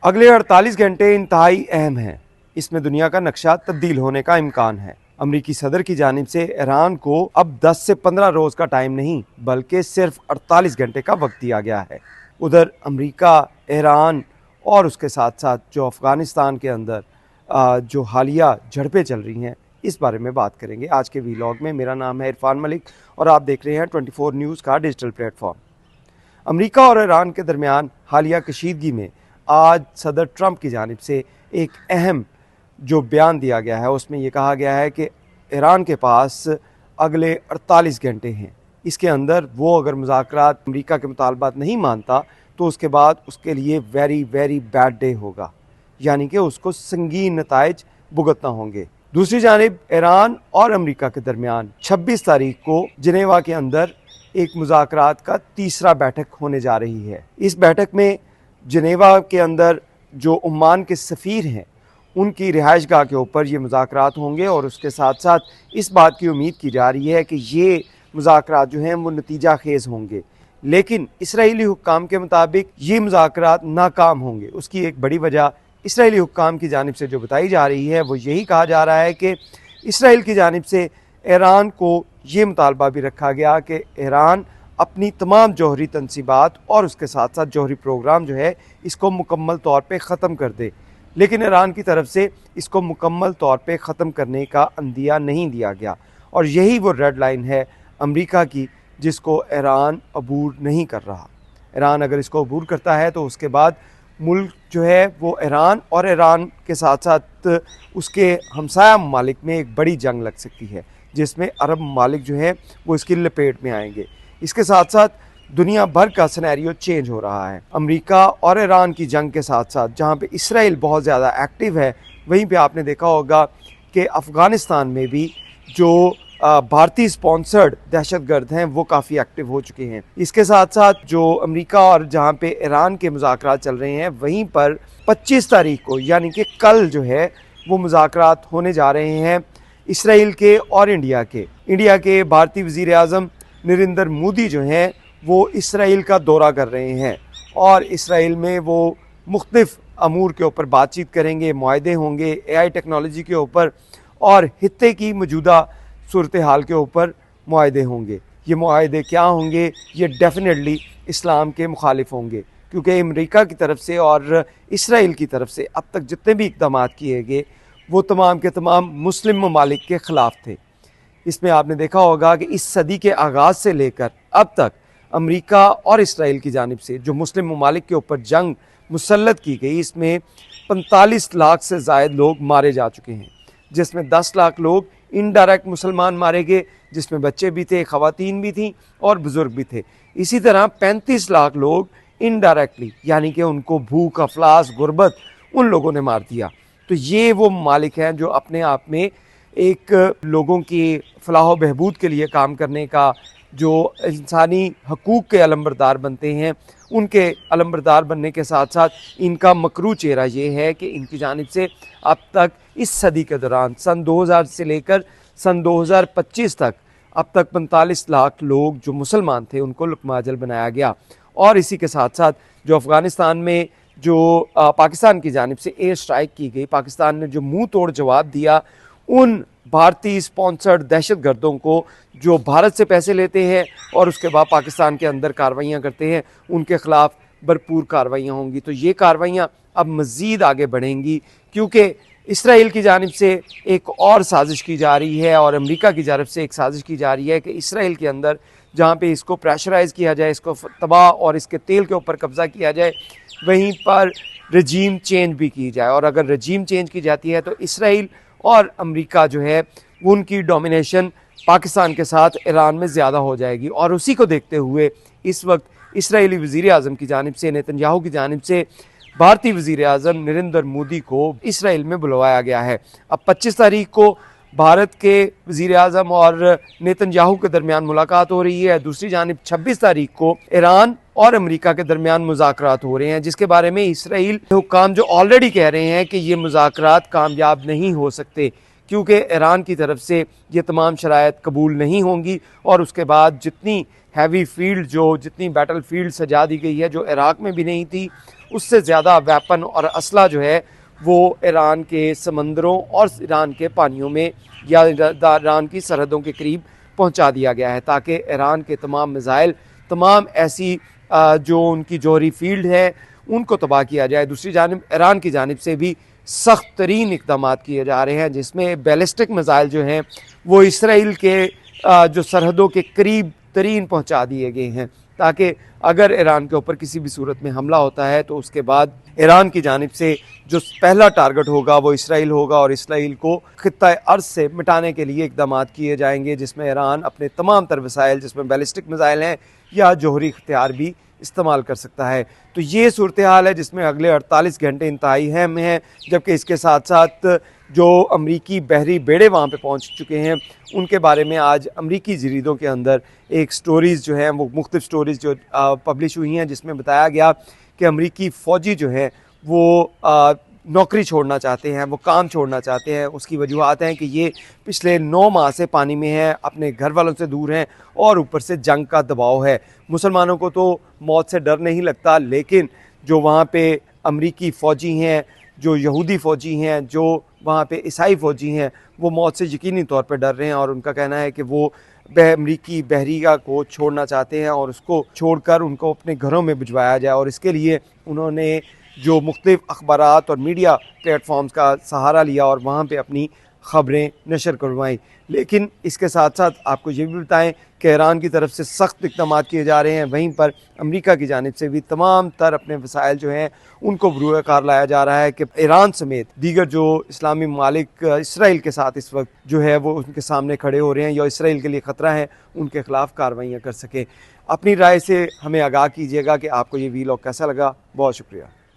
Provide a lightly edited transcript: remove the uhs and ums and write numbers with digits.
अगले 48 घंटे इंतहाई अहम हैं। इसमें दुनिया का नक्शा तब्दील होने का इम्कान है। अमरीकी सदर की जानिब से ईरान को अब 10 से 15 रोज़ का टाइम नहीं बल्कि सिर्फ 48 घंटे का वक्त दिया गया है। उधर अमरीका, ईरान और उसके साथ साथ जो अफ़गानिस्तान के अंदर जो हालिया झड़पें चल रही हैं, इस बारे में बात करेंगे आज के वीलॉग में। मेरा नाम है इरफान मलिक और आप देख रहे हैं 24 न्यूज़ का डिजिटल प्लेटफॉर्म। अमरीका और ईरान के दरमियान हालिया कशीदगी में आज सदर ट्रंप की जानिब से एक अहम जो बयान दिया गया है, उसमें ये कहा गया है कि ईरान के पास अगले 48 घंटे हैं। इसके अंदर वो अगर मुज़ाकरात अमरीका के मुतालबात नहीं मानता तो उसके बाद उसके लिए वेरी वेरी बैड डे होगा, यानी कि उसको संगीन नताइज भुगतना होंगे। दूसरी जानिब ईरान और अमरीका के दरमियान 26 तारीख को जिनेवा के अंदर एक मुज़ाकरात का तीसरा बैठक होने जा रही है। इस बैठक में जिनेवा के अंदर जो ओमान के सफ़ीर हैं उनकी रिहाइशगाह के ऊपर ये मुज़ाकरात होंगे और उसके साथ साथ इस बात की उम्मीद की जा रही है कि ये मुज़ाकरात जो हैं वो नतीजा खेज़ होंगे, लेकिन इसराइली हुक्काम के मुताबिक ये मुज़ाकरात नाकाम होंगे। उसकी एक बड़ी वजह इसराइली हुक्काम की जानिब से जो बताई जा रही है वो यही कहा जा रहा है कि इसराइल की जानिब से ईरान को ये मुतालबा भी रखा गया कि ईरान अपनी तमाम जौहरी तनसीबात और उसके साथ साथ जौहरी प्रोग्राम जो है इसको मुकम्मल तौर पे ख़त्म कर दे, लेकिन ईरान की तरफ से इसको मुकम्मल तौर पे ख़त्म करने का अंदिया नहीं दिया गया और यही वो रेड लाइन है अमरीका की जिसको ईरान अबूर नहीं कर रहा। ईरान अगर इसको अबूर करता है तो उसके बाद मुल्क जो है वो ईरान और ईरान के साथ साथ उसके हमसाया ममालिक में एक बड़ी जंग लग सकती है, जिसमें अरब ममालिक जो हैं वो इसकी लपेट में आएंगे। इसके साथ साथ दुनिया भर का सिनेरियो चेंज हो रहा है। अमेरिका और ईरान की जंग के साथ साथ जहाँ पे इसराइल बहुत ज़्यादा एक्टिव है, वहीं पे आपने देखा होगा कि अफ़गानिस्तान में भी जो भारतीय स्पॉन्सर्ड दहशतगर्द हैं वो काफ़ी एक्टिव हो चुके हैं। इसके साथ साथ जो अमेरिका और जहाँ पे ईरान के मुज़ाकरात चल रहे हैं, वहीं पर 25 तारीख को यानी कि कल जो है वो मुज़ाकरात होने जा रहे हैं इसराइल के और इंडिया के। इंडिया के भारतीय वज़ीर आज़म नरेंद्र मोदी जो हैं वो इसराइल का दौरा कर रहे हैं और इसराइल में वो मुख्तलिफ अमूर के ऊपर बातचीत करेंगे, मुआहदे होंगे AI टेक्नोलॉजी के ऊपर और हित्ते की मौजूदा सूरत हाल के ऊपर मुआहदे होंगे। ये मुआहदे क्या होंगे? ये डेफिनेटली इस्लाम के मुखालिफ होंगे, क्योंकि अमेरिका की तरफ से और इसराइल की तरफ से अब तक जितने भी इक़दाम किए गए वो तमाम के तमाम मुस्लिम ममालिक के ख़िलाफ़ थे। इसमें आपने देखा होगा कि इस सदी के आगाज़ से लेकर अब तक अमेरिका और इसराइल की जानिब से जो मुस्लिम ममालिक के ऊपर जंग मुसल्लत की गई, इसमें 45 लाख से ज़ायद लोग मारे जा चुके हैं, जिसमें 10 लाख लोग इनडायरेक्ट मुसलमान मारे गए, जिसमें बच्चे भी थे, ख़वातीन भी थीं और बुज़ुर्ग भी थे। इसी तरह 35 लाख लोग इनडायरेक्टली यानी कि उनको भूख, अफलास, गुर्बत उन लोगों ने मार दिया। तो ये वो ममालिक हैं जो अपने आप में एक लोगों की फलाह बहबूद के लिए काम करने का, जो इंसानी हकूक़ के अलमबरदार बनते हैं, उनके अलमबरदार बनने के साथ साथ इनका मकरू चेहरा ये है कि इनकी जानिब से अब तक इस सदी के दौरान सन 2000 से लेकर सन 2025 तक अब तक 45 लाख लोग जो मुसलमान थे उनको लुकमाजल बनाया गया। और इसी के साथ साथ जो अफ़गानिस्तान में जो पाकिस्तान की जानिब से एयर स्ट्राइक की गई, पाकिस्तान ने जो मुँह तोड़ जवाब दिया उन भारतीय स्पॉन्सर्ड दहशतगर्दों को जो भारत से पैसे लेते हैं और उसके बाद पाकिस्तान के अंदर कार्रवाइयाँ करते हैं, उनके ख़िलाफ़ भरपूर कार्रवाइयाँ होंगी। तो ये कार्रवाइयाँ अब मज़ीद आगे बढ़ेंगी, क्योंकि इसराइल की जानिब से एक और साजिश की जा रही है और अमेरिका की जानिब से एक साजिश की जा रही है कि इसराइल के अंदर जहाँ पे इसको प्रेशराइज़ किया जाए, इसको तबाह और इसके तेल के ऊपर कब्ज़ा किया जाए, वहीं पर रजीम चेंज भी की जाए। और अगर रजीम चेंज की जाती है तो इसराइल और अमेरिका जो है उनकी डोमिनेशन पाकिस्तान के साथ ईरान में ज़्यादा हो जाएगी। और उसी को देखते हुए इस वक्त इसराइली वज़ीर आज़म की जानिब से, नेतन्याहू की जानिब से भारतीय वज़ीर आज़म नरेंद्र मोदी को इसराइल में बुलवाया गया है। अब 25 तारीख को भारत के वज़ीर आज़म और नेतन्याहू के दरमियान मुलाकात हो रही है। दूसरी जानिब 26 तारीख को ईरान और अमेरिका के दरमियान मुज़ाकरात हो रहे हैं, जिसके बारे में इसराइल हुक्काम जो ऑलरेडी कह रहे हैं कि ये मुज़ाकरात कामयाब नहीं हो सकते, क्योंकि ईरान की तरफ से ये तमाम शराइत कबूल नहीं होंगी और उसके बाद जितनी हैवी फील्ड, जो जितनी बैटल फील्ड सजा दी गई है, जो इराक़ में भी नहीं थी, उससे ज़्यादा वेपन और असला जो है वो ईरान के समंदरों और ईरान के पानियों में या ईरान की सरहदों के करीब पहुंचा दिया गया है, ताकि ईरान के तमाम मिसाइल, तमाम ऐसी जो उनकी जौहरी फील्ड है, उनको तबाह किया जाए। दूसरी जानिब ईरान की जानिब से भी सख्त तरीन इक़दाम किए जा रहे हैं, जिसमें बैलिस्टिक मिसाइल जो हैं वो इसराइल के जो सरहदों के करीब तरीन पहुंचा दिए गए हैं, ताकि अगर ईरान के ऊपर किसी भी सूरत में हमला होता है तो उसके बाद ईरान की जानिब से जो पहला टारगेट होगा वो इसराइल होगा, और इसराइल को खित्ता अर्ज़ से मिटाने के लिए इक़दाम किए जाएंगे, जिसमें ईरान अपने तमाम तर वसाइल, जिसमें बैलिस्टिक मिसाइल हैं या जौहरी हथियार भी इस्तेमाल कर सकता है। तो ये सूरत हाल है जिसमें अगले 48 घंटे इंतहाई अहम हैं, जबकि इसके साथ साथ जो अमरीकी बहरी बेड़े वहाँ पे पहुँच चुके हैं, उनके बारे में आज अमरीकी जरीदों के अंदर एक स्टोरीज़ जो हैं वो मुख्तलिफ स्टोरीज़ जो पब्लिश हुई हैं, जिसमें बताया गया कि अमरीकी फ़ौजी जो हैं वो नौकरी छोड़ना चाहते हैं, वो काम छोड़ना चाहते हैं। उसकी वजूहत हैं कि ये पिछले 9 माह से पानी में हैं, अपने घर वालों से दूर हैं और ऊपर से जंग का दबाव है। मुसलमानों को तो मौत से डर नहीं लगता, लेकिन जो वहाँ पे अमरीकी फ़ौजी हैं, जो यहूदी फ़ौजी हैं, जो वहाँ पे ईसाई फ़ौजी हैं, वो मौत से यकीनी तौर पर डर रहे हैं, और उनका कहना है कि वो अमरीकी बहरिया को छोड़ना चाहते हैं और उसको छोड़कर उनको अपने घरों में भिजवाया जाए। और इसके लिए उन्होंने जो मुख्तलिफ अखबारात और मीडिया प्लेटफॉर्म्स का सहारा लिया और वहाँ पे अपनी ख़बरें नशर करवाईं। लेकिन इसके साथ साथ आपको ये भी बताएं कि ईरान की तरफ से सख्त इक़दाम किए जा रहे हैं, वहीं पर अमेरिका की जानिब से भी तमाम तर अपने वसाइल जो हैं उनको बरूए कार लाया जा रहा है कि ईरान समेत दीगर जो इस्लामी ममालिक इसराइल के साथ इस वक्त जो है वो उनके सामने खड़े हो रहे हैं या इसराइल के लिए ख़तरा है, उनके ख़िलाफ़ कार्रवाइयाँ कर सकें। अपनी राय से हमें आगाह कीजिएगा कि आपको ये वीलॉग कैसा लगा। बहुत शुक्रिया।